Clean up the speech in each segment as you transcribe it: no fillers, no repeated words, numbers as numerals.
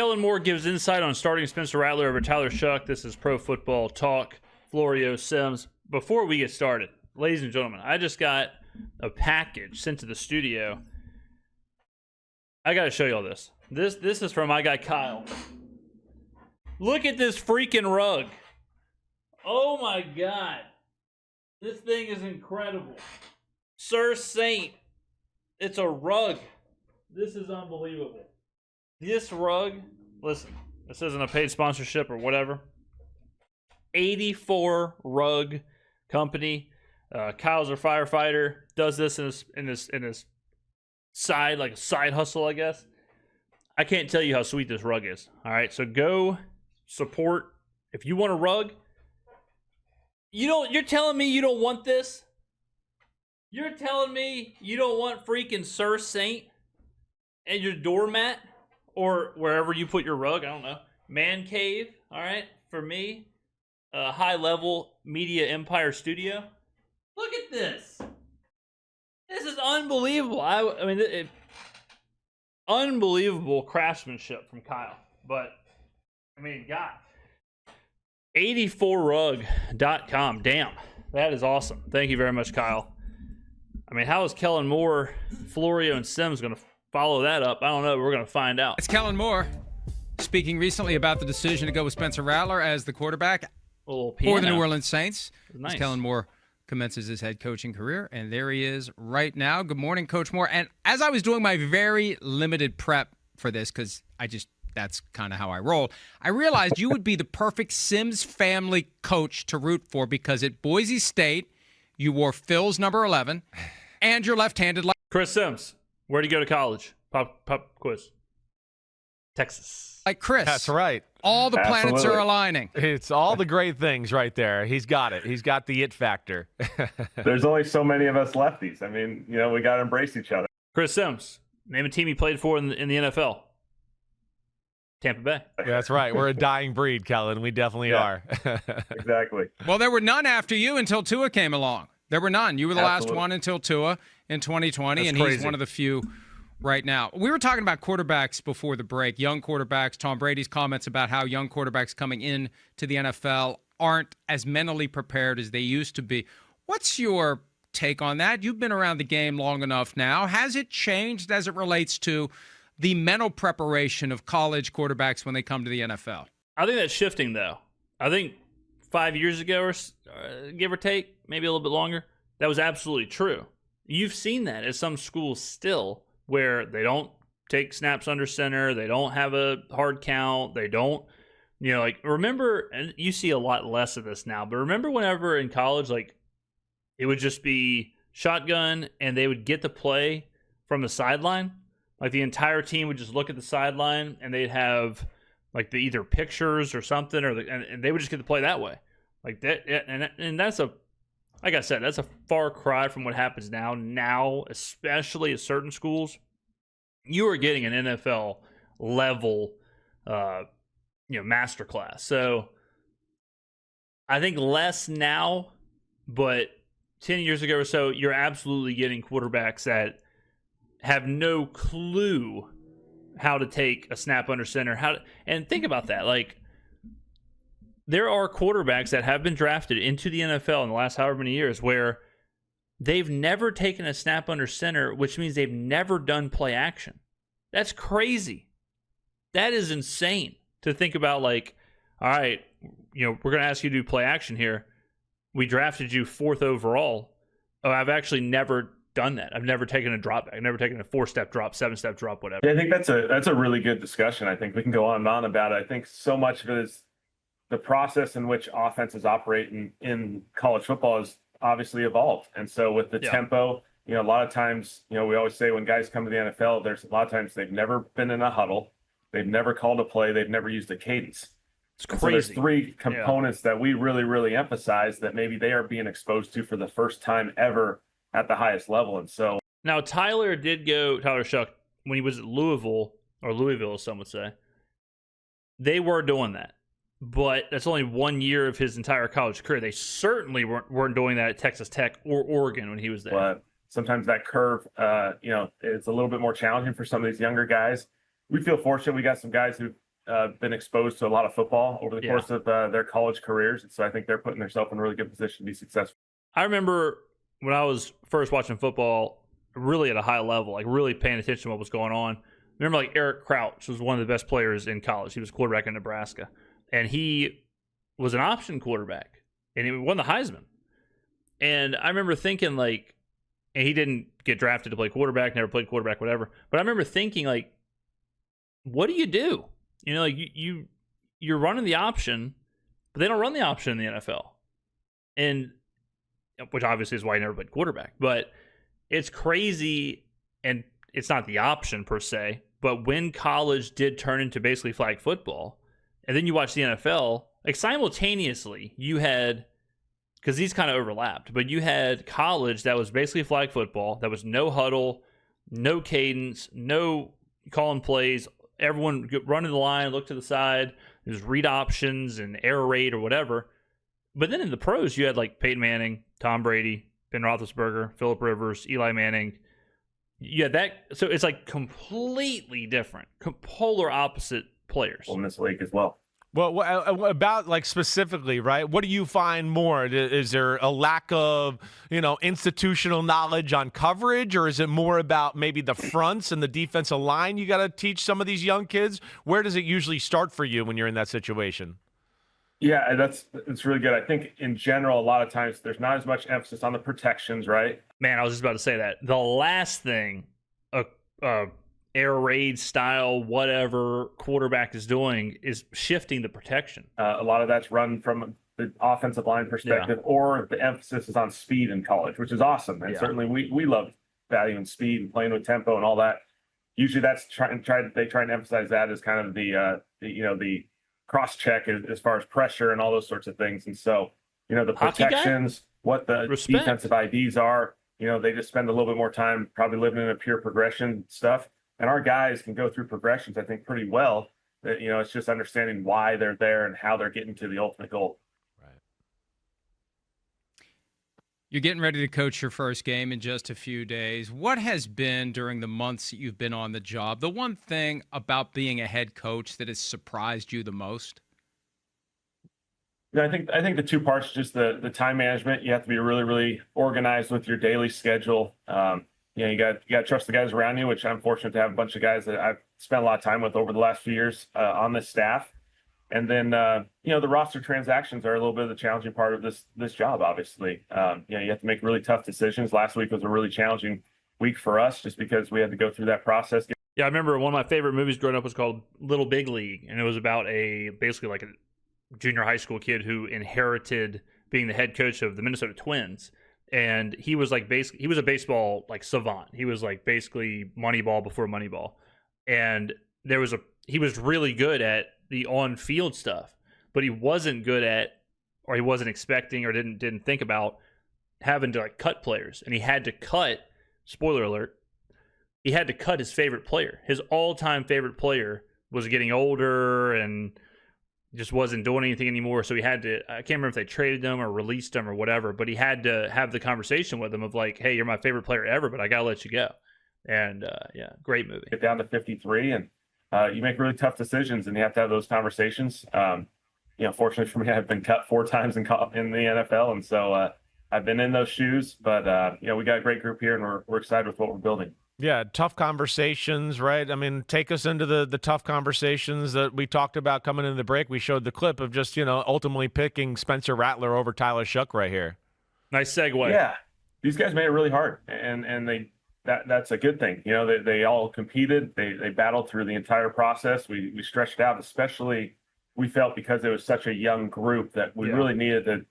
Kellen Moore gives insight on starting Spencer Rattler over Tyler Shuck. This is Pro Football Talk. Florio Sims. Before we get started, ladies and gentlemen, I just got a package sent to the studio. I got to show you all this. This is from my guy Kyle. Look at this freaking rug. Oh my God. This thing is incredible. Sir Saint. It's a rug. This is unbelievable. This rug, listen, this isn't a paid sponsorship or whatever. 84 rug company. Kyle's a firefighter. Does this in his side, like a side hustle, I guess. I can't tell you how sweet this rug is. All right, so go support. If you want a rug, you're telling me you don't want this? You're telling me you don't want freaking Sir Saint and your doormat or wherever you put your rug? I don't know. Man cave, all right, for me. High level media empire studio. Look at this. This is unbelievable. I mean, unbelievable craftsmanship from Kyle. But, I mean, God. 84rug.com. Damn. That is awesome. Thank you very much, Kyle. I mean, how is Kellen Moore, Florio, and Sims going to follow that up? I don't know. We're going to find out. It's Kellen Moore speaking recently about the decision to go with Spencer Rattler as the quarterback for the New Orleans Saints. Nice. As Kellen Moore commences his head coaching career, and there he is right now. Good morning, Coach Moore. And as I was doing my very limited prep for this, because that's kind of how I roll, I realized you would be the perfect Sims family coach to root for, because at Boise State, you wore Phil's number 11, and you're left-handed. Chris Sims, where'd he go to college? Pop quiz. Texas. Like Chris. That's right. All the planets are aligning. It's all the great things right there. He's got it. He's got the it factor. There's only so many of us lefties. I mean, we got to embrace each other. Chris Sims, name a team he played for in the NFL. Tampa Bay. Yeah, that's right. We're a dying breed, Kellen. We definitely are. Exactly. Well, there were none after you until Tua came along. There were none. You were the last one until Tua in 2020, and he's one of the few right now. We were talking about quarterbacks before the break, young quarterbacks. Tom Brady's comments about how young quarterbacks coming in to the NFL aren't as mentally prepared as they used to be. What's your take on that? You've been around the game long enough now. Has it changed as it relates to the mental preparation of college quarterbacks when they come to the NFL? I think that's shifting, though. I think 5 years ago, or give or take, maybe a little bit longer, that was absolutely true. You've seen that at some schools still, where they don't take snaps under center, they don't have a hard count, they don't, remember, and you see a lot less of this now, but remember whenever in college, it would just be shotgun and they would get the play from the sideline? Like the entire team would just look at the sideline and they'd have the either pictures or something, and they would just get the play that way. Like that, and that's like I said, that's a far cry from what happens now. Now, especially at certain schools, you are getting an NFL level, masterclass. So I think less now, but 10 years ago or so, you're absolutely getting quarterbacks that have no clue how to take a snap under center. And think about that. There are quarterbacks that have been drafted into the NFL in the last however many years where they've never taken a snap under center, which means they've never done play action. That's crazy. That is insane to think about. All right, we're going to ask you to do play action here. We drafted you 4th overall. Oh, I've actually never done that. I've never taken a drop back. I've never taken a 4-step drop, 7-step drop, whatever. Yeah, I think that's a really good discussion. I think we can go on and on about it. I think so much of it is the process in which offenses operate in college football has obviously evolved. And so with the tempo, a lot of times, we always say when guys come to the NFL, there's a lot of times they've never been in a huddle. They've never called a play. They've never used a cadence. It's crazy. So there's 3 components that we really, really emphasize that maybe they are being exposed to for the first time ever at the highest level. And so now Tyler Shuck, when he was at Louisville, as some would say, they were doing that. But that's only 1 year of his entire college career. They certainly weren't doing that at Texas Tech or Oregon when he was there. But sometimes that curve, it's a little bit more challenging for some of these younger guys. We feel fortunate. We got some guys who been exposed to a lot of football over the course of their college careers. And so I think they're putting themselves in a really good position to be successful. I remember when I was first watching football, really at a high level, like really paying attention to what was going on. I remember like Eric Crouch was one of the best players in college. He was quarterback in Nebraska, and he was an option quarterback, and he won the Heisman. And I remember thinking like, and he didn't get drafted to play quarterback, never played quarterback, whatever. But I remember thinking like, what do? You know, like you're running the option, but they don't run the option in the NFL, and which obviously is why he never played quarterback. But it's crazy, and it's not the option per se. But when college did turn into basically flag football, and then you watch the NFL, like simultaneously, you had, because these kind of overlapped, but you had college that was basically flag football, that was no huddle, no cadence, no calling plays, everyone running the line, look to the side, there's read options and air raid or whatever. But then in the pros, you had like Peyton Manning, Tom Brady, Ben Roethlisberger, Phillip Rivers, Eli Manning. Yeah, that. So it's like completely different, polar opposite players. In this league as well. Well, about like specifically, right? What do you find more? Is there a lack of, institutional knowledge on coverage, or is it more about maybe the fronts and the defensive line you got to teach some of these young kids? Where does it usually start for you when you're in that situation? Yeah, it's really good. I think in general, a lot of times there's not as much emphasis on the protections, right? Man, I was just about to say that. The last thing a air raid style whatever quarterback is doing is shifting the protection. A lot of that's run from the offensive line perspective, or the emphasis is on speed in college, which is awesome. And certainly we love valuing speed and playing with tempo and all that. Usually that's they try and emphasize that as kind of the cross check as far as pressure and all those sorts of things. And so, the protections, what the defensive IDs are, they just spend a little bit more time probably living in a pure progression stuff. And our guys can go through progressions, I think, pretty well. It's just understanding why they're there and how they're getting to the ultimate goal. Right. You're getting ready to coach your first game in just a few days. What has been, during the months that you've been on the job, the one thing about being a head coach that has surprised you the most? I think the two parts, just the time management. You have to be really, really organized with your daily schedule. You got to trust the guys around you, which I'm fortunate to have a bunch of guys that I've spent a lot of time with over the last few years on this staff. And then, the roster transactions are a little bit of the challenging part of this job, obviously. You have to make really tough decisions. Last week was a really challenging week for us just because we had to go through that process. Yeah, I remember one of my favorite movies growing up was called Little Big League, and it was about basically like a junior high school kid who inherited being the head coach of the Minnesota Twins. And he was like he was a baseball like savant. He was like basically Moneyball before Moneyball. And he was really good at the on-field stuff, but he wasn't good at, or he wasn't expecting, or didn't think about having to like cut players. And he had to cut, spoiler alert, he had to cut his favorite player. His all-time favorite player was getting older and just wasn't doing anything anymore. So he had to, I can't remember if they traded him or released him or whatever, but he had to have the conversation with him of like, hey, you're my favorite player ever, but I got to let you go. And great movie. Get down to 53 and you make really tough decisions, and you have to have those conversations. Fortunately for me, I've been cut 4 times in the NFL. And so I've been in those shoes, but we got a great group here, and we're excited with what we're building. Yeah, tough conversations, right? I mean, take us into the tough conversations that we talked about coming into the break. We showed the clip of just, ultimately picking Spencer Rattler over Tyler Shough right here. Nice segue. Yeah, these guys made it really hard, and that's a good thing. They all competed. They battled through the entire process. We stretched out, especially we felt because it was such a young group that we really needed to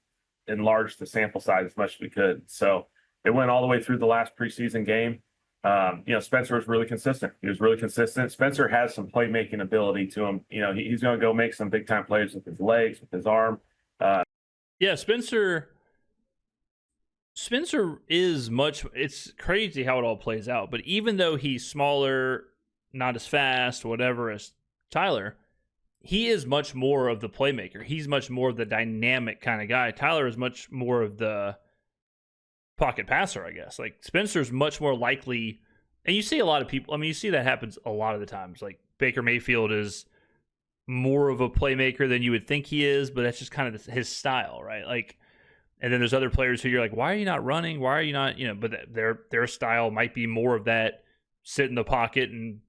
enlarge the sample size as much as we could. So it went all the way through the last preseason game. Spencer was really consistent. He was really consistent. Spencer has some playmaking ability to him. He's going to go make some big time plays with his legs, with his arm. Spencer is much. It's crazy how it all plays out. But even though he's smaller, not as fast, whatever as Tyler, he is much more of the playmaker. He's much more of the dynamic kind of guy. Tyler is much more of the pocket passer, I guess. Like Spencer's much more likely, and you see a lot of people, you see that happens a lot of the times. Like Baker Mayfield is more of a playmaker than you would think he is, but that's just kind of his style, right? Like, and then there's other players who you're like, why are you not running? Why are you not, but their style might be more of that, sit in the pocket and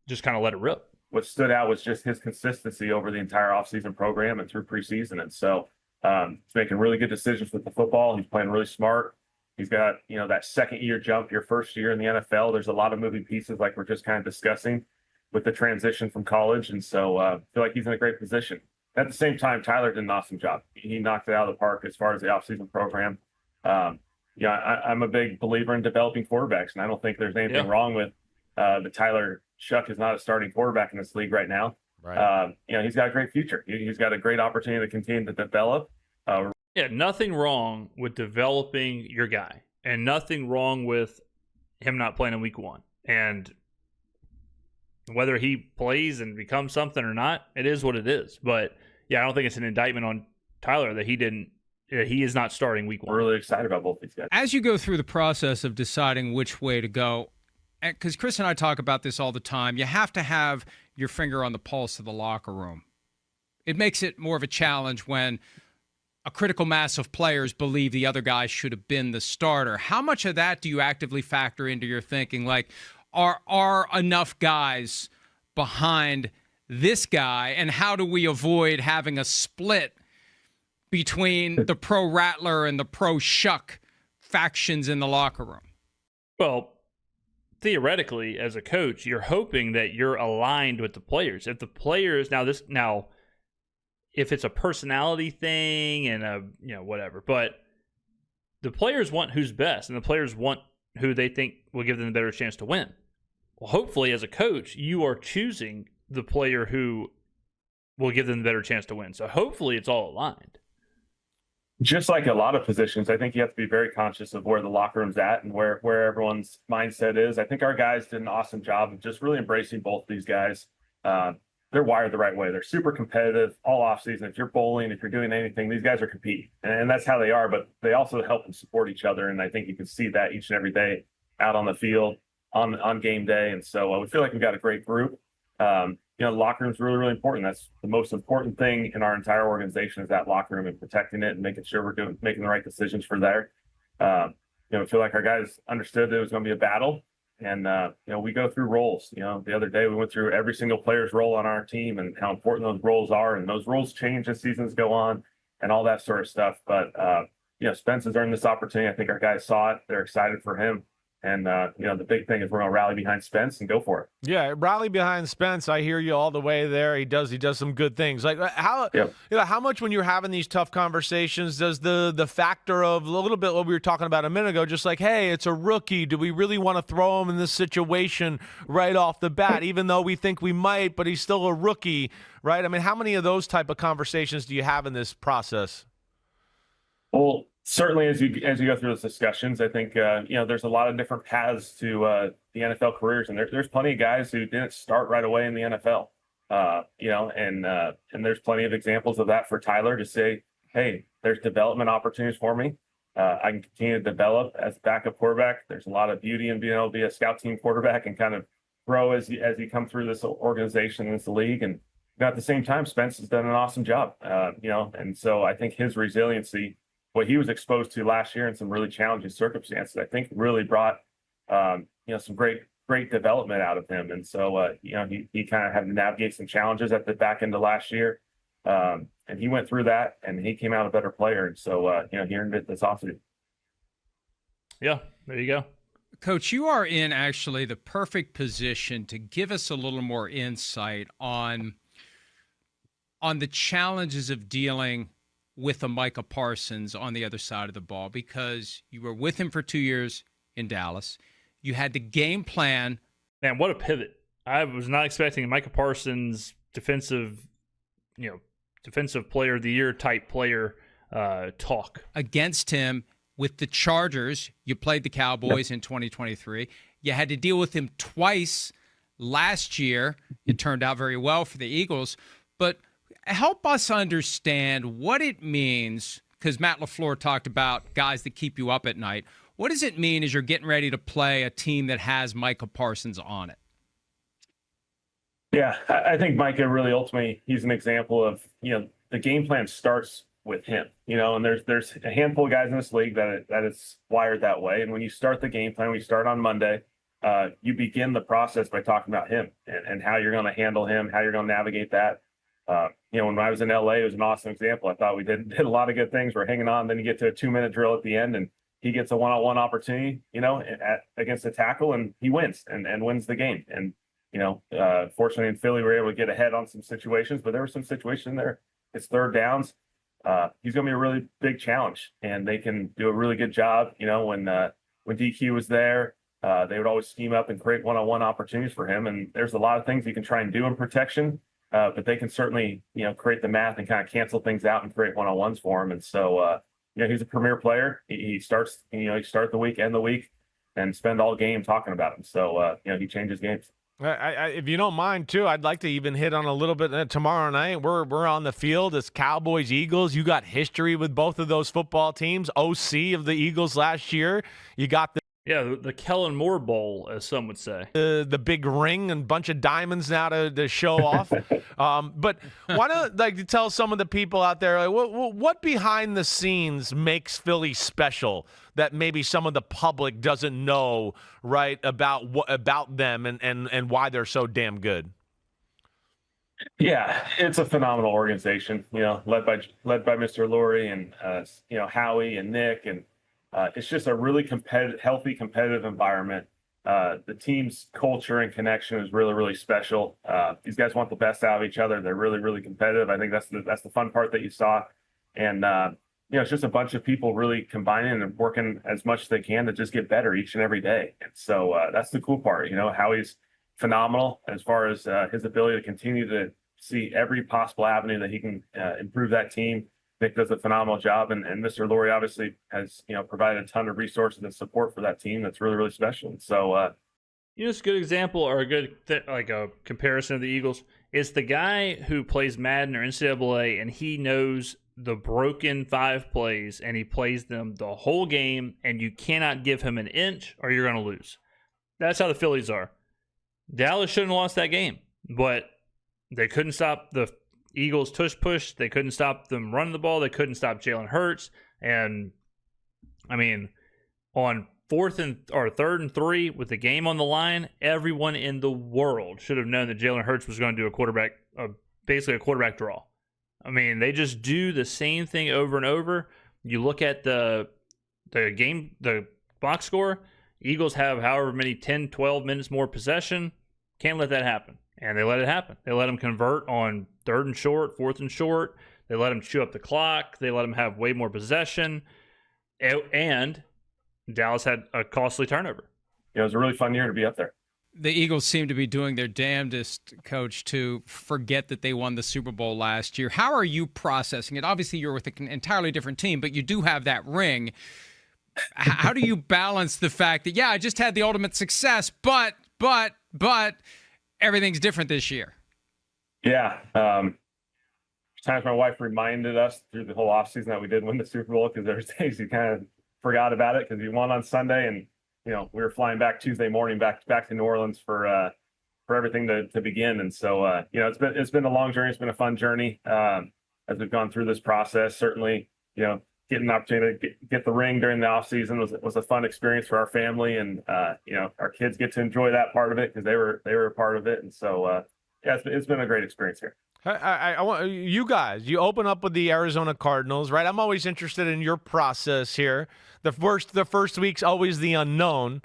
just kind of let it rip. What stood out was just his consistency over the entire offseason program and through preseason. And so he's making really good decisions with the football. He's playing really smart. He's got, that second year jump, your first year in the NFL. There's a lot of moving pieces like we're just kind of discussing with the transition from college. And so I feel like he's in a great position. At the same time, Tyler did an awesome job. He knocked it out of the park as far as the offseason program. I'm a big believer in developing quarterbacks, and I don't think there's anything wrong with the Tyler Shuck is not a starting quarterback in this league right now. Right. He's got a great future. He's got a great opportunity to continue to develop. Nothing wrong with developing your guy, and nothing wrong with him not playing in week 1. And whether he plays and becomes something or not, it is what it is. But I don't think it's an indictment on Tyler that he is not starting week 1. We're really excited about both these guys. As you go through the process of deciding which way to go, because Chris and I talk about this all the time, you have to have your finger on the pulse of the locker room. It makes it more of a challenge when a critical mass of players believe the other guy should have been the starter. How much of that do you actively factor into your thinking? Like, are enough guys behind this guy, and how do we avoid having a split between the pro Rattler and the pro Shuck factions in the locker room? Well, theoretically, as a coach, you're hoping that you're aligned with the players. If the players if it's a personality thing and whatever, but the players want who's best, and the players want who they think will give them the better chance to win. Well, hopefully, as a coach, you are choosing the player who will give them the better chance to win. So hopefully, it's all aligned. Just like a lot of positions, I think you have to be very conscious of where the locker room's at and where everyone's mindset is. I think our guys did an awesome job of just really embracing both these guys. They're wired the right way. They're super competitive all offseason. If you're bowling, if you're doing anything, these guys are competing. And that's how they are, but they also help and support each other. And I think you can see that each and every day out on the field on game day. And so we feel like we've got a gret group. The locker room is really, really important. That's the most important thing in our entire organization is that locker room and protecting it and making sure we're making the right decisions for there. I feel like our guys understood that it was going to be a battle. And, we go through roles. The other day we went through every single player's role on our team and how important those roles are. And those roles change as seasons go on and all that sort of stuff. But, Spence has earned this opportunity. I think our guys saw it. They're excited for him. And, the big thing is we're going to rally behind Spence and go for it. Yeah, rally behind Spence. I hear you all the way there. He does some good things. Like how much when you're having these tough conversations does the factor of a little bit what we were talking about a minute ago, just like, hey, it's a rookie. Do we really want to throw him in this situation right off the bat, even though we think we might, but he's still a rookie, right? I mean, how many of those type of conversations do you have in this process? Well, certainly, as you go through those discussions, I think there's a lot of different paths to the NFL careers, and there's plenty of guys who didn't start right away in the NFL, and there's plenty of examples of that for Tyler to say, hey, there's development opportunities for me. I can continue to develop as a backup quarterback. There's a lot of beauty in being able to be a scout team quarterback and kind of grow as you come through this organization, this league, and at the same time, Spence has done an awesome job, and so I think his resiliency. What he was exposed to last year in some really challenging circumstances, I think really brought, some great development out of him. And so, he kind of had to navigate some challenges at the back end of last year. And he went through that and he came out a better player. And so, he earned it this offseason. Yeah, there you go. Coach, you are in actually the perfect position to give us a little more insight on the challenges of dealing with a Micah Parsons on the other side of the ball, because you were with him for 2 years in Dallas. You had the game plan. Man, what a pivot. I was not expecting Micah Parsons defensive player of the year type player talk. Against him with the Chargers. You played the Cowboys in 2023. You had to deal with him twice last year. It turned out very well for the Eagles. But help us understand what it means, because Matt LaFleur talked about guys that keep you up at night. What does it mean as you're getting ready to play a team that has Micah Parsons on it? Yeah, I think Micah really ultimately, he's an example of, the game plan starts with him, and there's a handful of guys in this league that is wired that way. And when you start the game plan, when you start on Monday, you begin the process by talking about him and how you're going to handle him, how you're going to navigate that. When I was in LA, it was an awesome example. I thought we did a lot of good things. We're hanging on. Then you get to a 2-minute drill at the end, and he gets a one-on-one opportunity, against a tackle, and he wins and wins the game. And, fortunately in Philly, we were able to get ahead on some situations, but there were some situations there. It's third downs. He's going to be a really big challenge, and they can do a really good job. When DQ was there, they would always scheme up and create one-on-one opportunities for him. And there's a lot of things you can try and do in protection. But they can certainly, create the math and kind of cancel things out and create one-on-ones for him. And so, he's a premier player. He starts, he start the week, end the week, and spend all game talking about him. So, he changes games. If you don't mind, too, I'd like to even hit on a little bit tomorrow night. We're on the field. It's Cowboys, Eagles. You got history with both of those football teams. OC of the Eagles last year. You got the Kellen Moore Bowl, as some would say. The big ring and bunch of diamonds now to show off. But why don't you tell some of the people out there what behind the scenes makes Philly special that maybe some of the public doesn't know, right, about them and why they're so damn good? Yeah, it's a phenomenal organization, led by Mr. Lurie and Howie and Nick, and it's just a really healthy, competitive environment. The team's culture and connection is really, really special. These guys want the best out of each other. They're really, really competitive. I think that's the fun part that you saw. And, it's just a bunch of people really combining and working as much as they can to just get better each and every day. And so that's the cool part. Howie's phenomenal as far as his ability to continue to see every possible avenue that he can improve that team. Nick does a phenomenal job, and Mr. Lurie obviously has provided a ton of resources and support for that team. That's really, really special. And so, it's a good example or a good a comparison of the Eagles. It's the guy who plays Madden or NCAA, and he knows the broken 5 plays, and he plays them the whole game, and you cannot give him an inch or you're going to lose. That's how the Phillies are. Dallas shouldn't have lost that game, but they couldn't stop the Eagles tush push. They couldn't stop them running the ball. They couldn't stop Jalen Hurts. And I mean, on 3rd and 3 with the game on the line, everyone in the world should have known that Jalen Hurts was going to do basically a quarterback draw. I mean, they just do the same thing over and over. You look at the box score, Eagles have however many 10, 12 minutes more possession. Can't let that happen. And they let it happen. They let them convert on 3rd and short, 4th and short. They let them chew up the clock. They let them have way more possession. And Dallas had a costly turnover. It was a really fun year to be up there. The Eagles seem to be doing their damnedest, Coach, to forget that they won the Super Bowl last year. How are you processing it? Obviously, you're with an entirely different team, but you do have that ring. How do you balance the fact that, I just had the ultimate success, but everything's different this year? Yeah. Times my wife reminded us through the whole offseason that we did win the Super Bowl, because there was days you kind of forgot about it because we won on Sunday, and we were flying back Tuesday morning back to New Orleans for everything to begin. And so it's been a long journey. It's been a fun journey as we've gone through this process. Certainly, getting an opportunity to get the ring during the off season was a fun experience for our family, and our kids get to enjoy that part of it because they were a part of it. And so it's been a great experience here. I want you guys. You open up with the Arizona Cardinals, right? I'm always interested in your process here. The first week's always the unknown.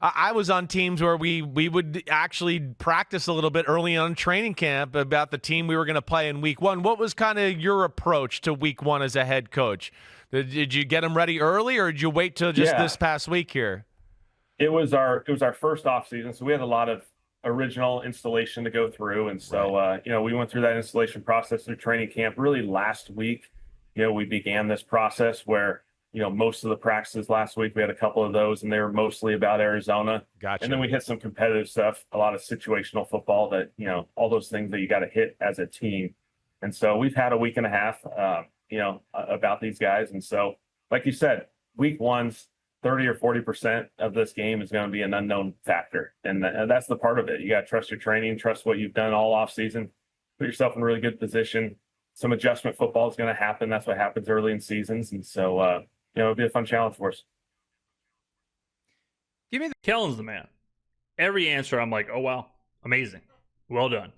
I was on teams where we would actually practice a little bit early on training camp about the team we were going to play in week 1. What was kind of your approach to week 1 as a head coach? Did you get them ready early, or did you wait till just this past week here? It was our first off season, so we had a lot of original installation to go through, and so we went through that installation process through training camp. Really last week, we began this process where most of the practices last week, we had a couple of those, and they were mostly about Arizona. Gotcha. And then we hit some competitive stuff, a lot of situational football that all those things that you got to hit as a team. And so we've had a week and a half about these guys. And so, like you said, week 1's 30 or 40% of this game is going to be an unknown factor. And that's the part of it. You got to trust your training, trust what you've done all off season, put yourself in a really good position. Some adjustment football is going to happen. That's what happens early in seasons. And so, it'll be a fun challenge for us. Kellen's the man. Every answer, I'm like, oh, wow, amazing. Well done.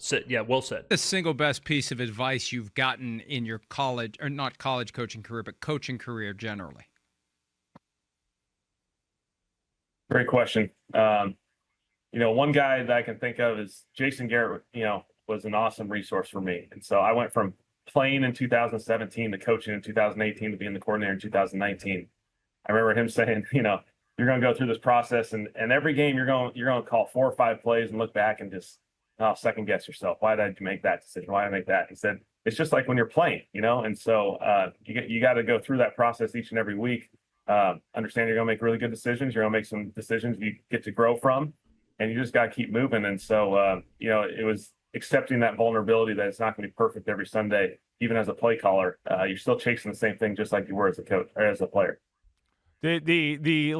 Well said. The single best piece of advice you've gotten in your college, or not college coaching career, but coaching career generally? Great question. One guy that I can think of is Jason Garrett, was an awesome resource for me. And so I went from playing in 2017 to coaching in 2018 to being the coordinator in 2019. I remember him saying, you're going to go through this process and every game you're going to call 4 or 5 plays and look back and just second guess yourself. Why did I make that decision? Why did I make that? He said, it's just like when you're playing, and so you got to go through that process each and every week. Understand you're going to make really good decisions. You're going to make some decisions you get to grow from, and you just got to keep moving. And so, it was accepting that vulnerability that it's not going to be perfect every Sunday, even as a play caller. You're still chasing the same thing just like you were as a coach or as a player. The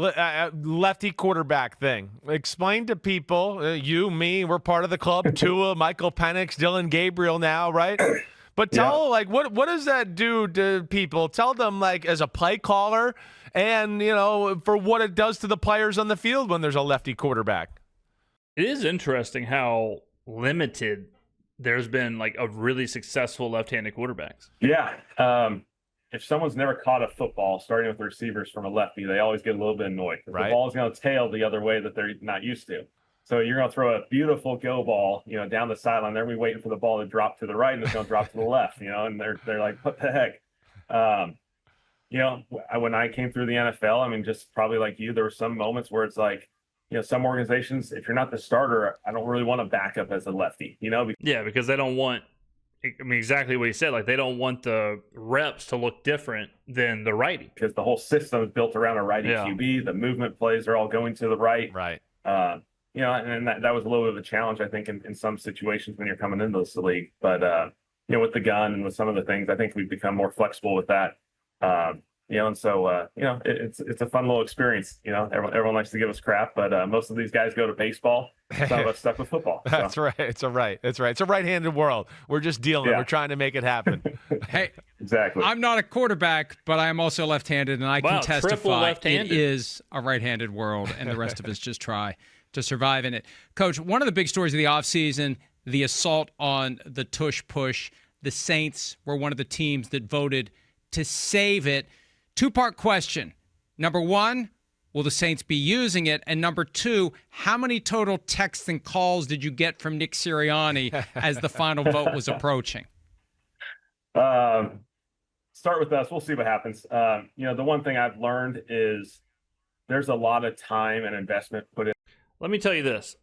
lefty quarterback thing. Explain to people, you, me, we're part of the club. Tua, Michael Penix, Dylan Gabriel now, right? But tell what does that do to people? Tell them as a play caller and for what it does to the players on the field when there's a lefty quarterback. It is interesting how limited there's been of really successful left-handed quarterbacks. Yeah. If someone's never caught a football, starting with the receivers from a lefty, they always get a little bit annoyed. Right. The ball is going to tail the other way that they're not used to. So you're going to throw a beautiful go ball, down the sideline. They're waiting for the ball to drop to the right, and it's going to drop to the left, and they're like, what the heck? When I came through the NFL, just probably like you, there were some moments where it's like, some organizations, if you're not the starter, I don't really want to back up as a lefty, Yeah, because they don't want, exactly what you said. They don't want the reps to look different than the righty. Because the whole system is built around a righty QB. The movement plays are all going to the right. Right. And that was a little bit of a challenge, I think, in some situations when you're coming into this league. But, with the gun and with some of the things, I think we've become more flexible with that. And so, it's a fun little experience. Everyone likes to give us crap, but most of these guys go to baseball. Some of us stuck with football. So. That's right. It's a right-handed world. We're just dealing. We're trying to make it happen. Hey, exactly. I'm not a quarterback, but I am also left-handed, and I can testify it is a right-handed world, and the rest of us just try to survive in it. Coach, one of the big stories of the offseason, the assault on the tush push. The Saints were one of the teams that voted to save it. Two-part question. Number one, will the Saints be using it? And number two, how many total texts and calls did you get from Nick Sirianni as the final vote was approaching? Start with us. We'll see what happens. The one thing I've learned is there's a lot of time and investment put in. Let me tell you this.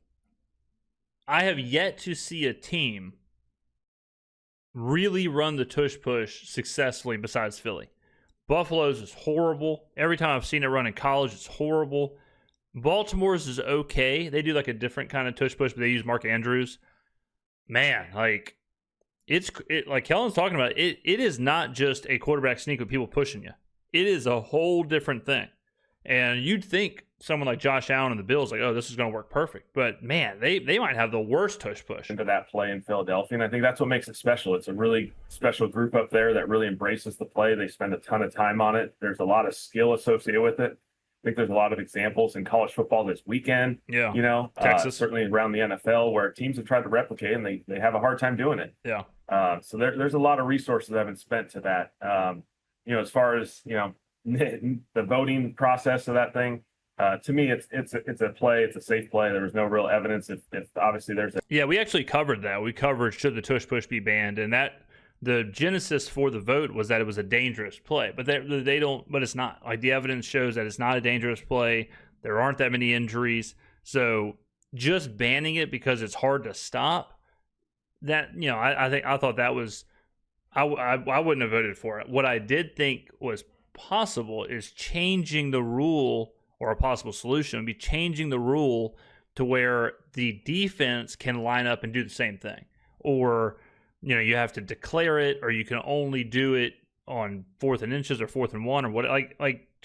I have yet to see a team really run the tush push successfully besides Philly. Buffalo's is horrible. Every time I've seen it run in college, it's horrible. Baltimore's is okay. They do a different kind of tush push, but they use Mark Andrews. Man, it's like Kellen's talking about, it is not just a quarterback sneak with people pushing you. It is a whole different thing. And you'd think someone like Josh Allen and the Bills, this is going to work perfect. But, man, they might have the worst tush push. Into that play in Philadelphia, and I think that's what makes it special. It's a really special group up there that really embraces the play. They spend a ton of time on it. There's a lot of skill associated with it. I think there's a lot of examples in college football this weekend. Yeah. Texas. Certainly around the NFL where teams have tried to replicate, and they have a hard time doing it. Yeah. So there's a lot of resources that have been spent to that. As far as, the voting process of that thing, to me, it's a play. It's a safe play. There was no real evidence. If obviously there's yeah, we actually covered that. We covered should the tush push be banned, and that the genesis for the vote was that it was a dangerous play, but they don't. But it's not. The evidence shows that it's not a dangerous play. There aren't that many injuries, so just banning it because it's hard to stop. That I thought that was I wouldn't have voted for it. What I did think was possible is changing the rule. Or a possible solution would be changing the rule to where the defense can line up and do the same thing. Or, you have to declare it, or you can only do it on 4th and inches or 4th and 1 or what,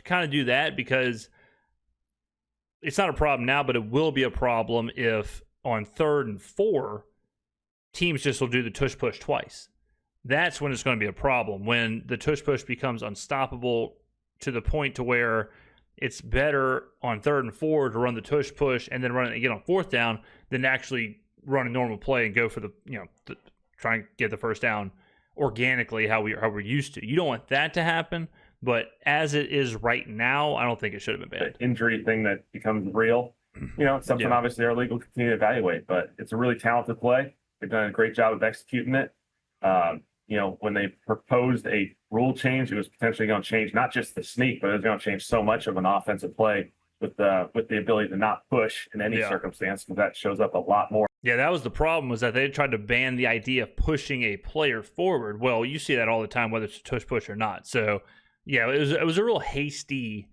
kind of do that, because it's not a problem now, but it will be a problem if on 3rd and 4, teams just will do the tush push twice. That's when it's going to be a problem, when the tush push becomes unstoppable to the point to where it's better on 3rd and 4 to run the tush push and then run it again on 4th down than to actually run a normal play and go for the, try and get the first down organically how we're used to. You don't want that to happen, but as it is right now, I don't think it should have been banned. The injury thing that becomes real, it's something obviously our league will continue to evaluate, but it's a really talented play. They've done a great job of executing it. When they proposed a rule change, it was potentially going to change not just the sneak, but it was going to change so much of an offensive play with the ability to not push in any circumstance, because that shows up a lot more. Yeah, that was the problem, was that they tried to ban the idea of pushing a player forward. Well, you see that all the time, whether it's a tush push or not. So, yeah, it was a real hastily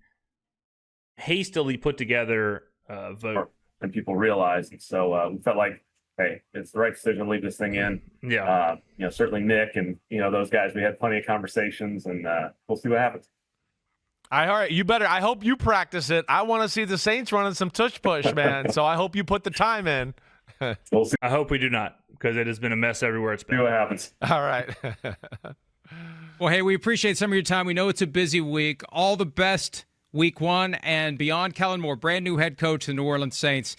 put together vote. And people realized. And so we felt like, hey, it's the right decision to leave this thing in. Yeah. Certainly Nick and, those guys, we had plenty of conversations, and we'll see what happens. All right, you better. I hope you practice it. I want to see the Saints running some tush push, man. So I hope you put the time in. We'll see. I hope we do not, because it has been a mess everywhere it's been. See what happens. All right. Well, hey, we appreciate some of your time. We know it's a busy week. All the best week 1 and beyond. Kellen Moore, brand new head coach of the New Orleans Saints.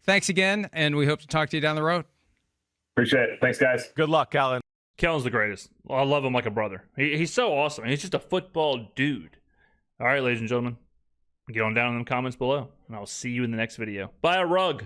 Thanks again, and we hope to talk to you down the road. Appreciate it. Thanks, guys. Good luck, Kellen. Kellen's the greatest. I love him like a brother. He's so awesome. He's just a football dude. All right, ladies and gentlemen, get on down in the comments below, and I'll see you in the next video. Buy a rug.